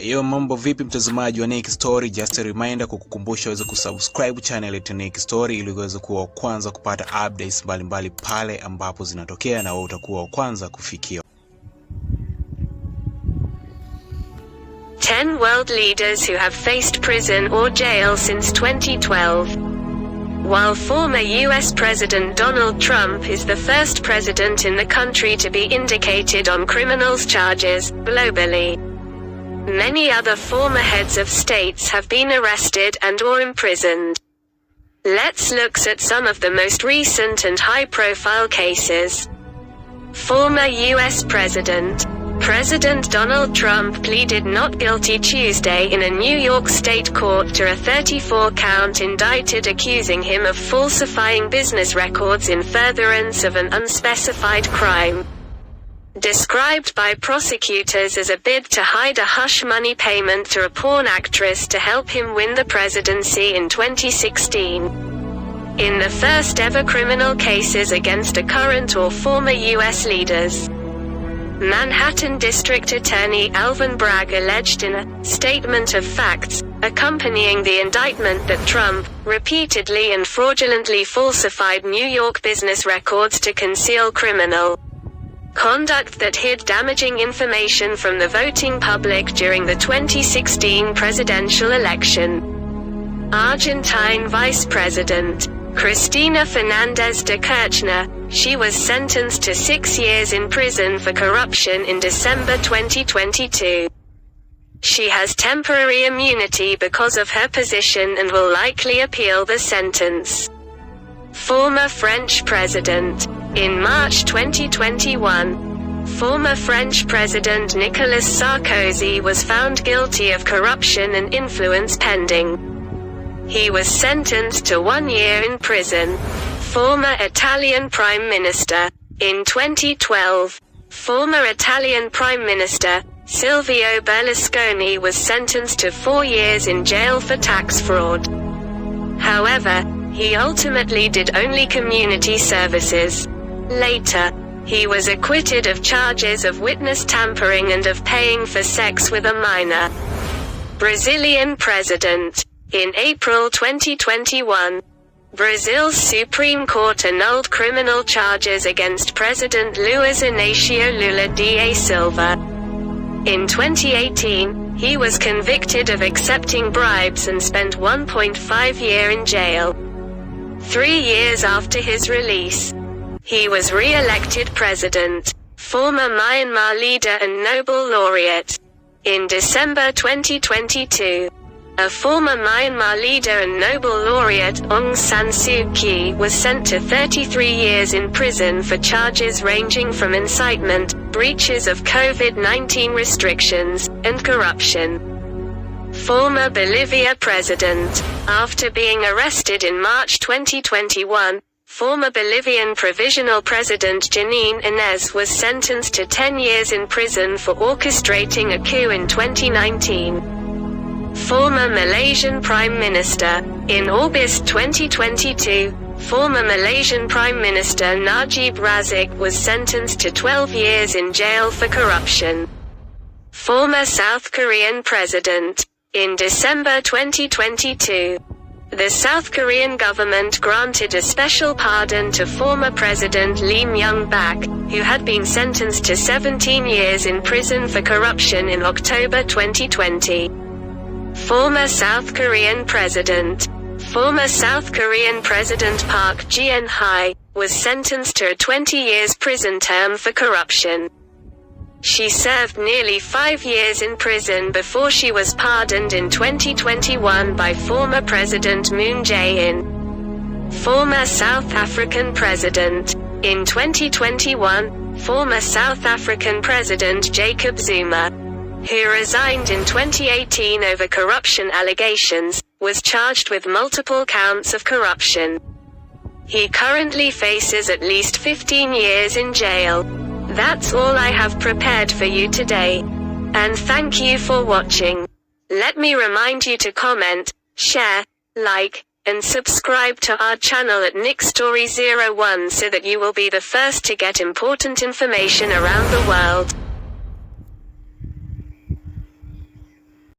Yo, mambo vipi mtazamaji wa Nick Story? Just a reminder kukukumbusha uweze kusubscribe channel yetu Nick Story ili uweze kuwa kwanza kupata updates mbalimbali pale ambapo zinatokea na wewe utakuwa kwanza kufikia. 10 world leaders who have faced prison or jail since 2012. While former US President Donald Trump is the first president in the country to be indicted on criminals charges globally, many other former heads of states have been arrested and or imprisoned. Let's look at some of the most recent and high-profile cases. Former US President Donald Trump pleaded not guilty Tuesday in a New York state court to a 34-count indictment accusing him of falsifying business records in furtherance of an unspecified crime. Described by prosecutors as a bid to hide a hush money payment to a porn actress to help him win the presidency in 2016. In the first ever criminal cases against a current or former U.S. leaders, Manhattan District Attorney Alvin Bragg alleged in a statement of facts accompanying the indictment that Trump repeatedly and fraudulently falsified New York business records to conceal criminal conduct that hid damaging information from the voting public during the 2016 presidential election. Argentine Vice President Cristina Fernández de Kirchner, she was sentenced to 6 years in prison for corruption in December 2022. She has temporary immunity because of her position and will likely appeal the sentence. Former French President. In March 2021, former French President Nicolas Sarkozy was found guilty of corruption and influence pending. He was sentenced to 1 year in prison. Former Italian Prime Minister. In 2012, former Italian Prime Minister Silvio Berlusconi was sentenced to 4 years in jail for tax fraud. However, he ultimately did only community services. Later, he was acquitted of charges of witness tampering and of paying for sex with a minor. Brazilian President. In April 2021, Brazil's Supreme Court annulled criminal charges against President Luiz Inácio Lula da Silva. In 2018, he was convicted of accepting bribes and spent 1.5 years in jail. 3 years after his release, he was re-elected president. Former Myanmar leader and Nobel laureate. In December 2022, a former Myanmar leader and Nobel laureate, Aung San Suu Kyi, was sent to 33 years in prison for charges ranging from incitement, breaches of COVID-19 restrictions, and corruption. Former Bolivia President. After being arrested in March 2021, former Bolivian Provisional President Janine Áñez was sentenced to 10 years in prison for orchestrating a coup in 2019. Former Malaysian Prime Minister. In August 2022, former Malaysian Prime Minister Najib Razak was sentenced to 12 years in jail for corruption. Former South Korean President. In December 2022, the South Korean government granted a special pardon to former President Lee Myung-bak, who had been sentenced to 17 years in prison for corruption in October 2020. Former South Korean President. Former South Korean President Park Geun-hye was sentenced to a 20 years prison term for corruption. She served nearly 5 years in prison before she was pardoned in 2021 by former President Moon Jae-in. Former South African President. In 2021, former South African President Jacob Zuma, who resigned in 2018 over corruption allegations, was charged with multiple counts of corruption. He currently faces at least 15 years in jail. That's all I have prepared for you today. And thank you for watching. Let me remind you to comment, share, like, and subscribe to our channel at NickStory01 so that you will be the first to get important information around the world.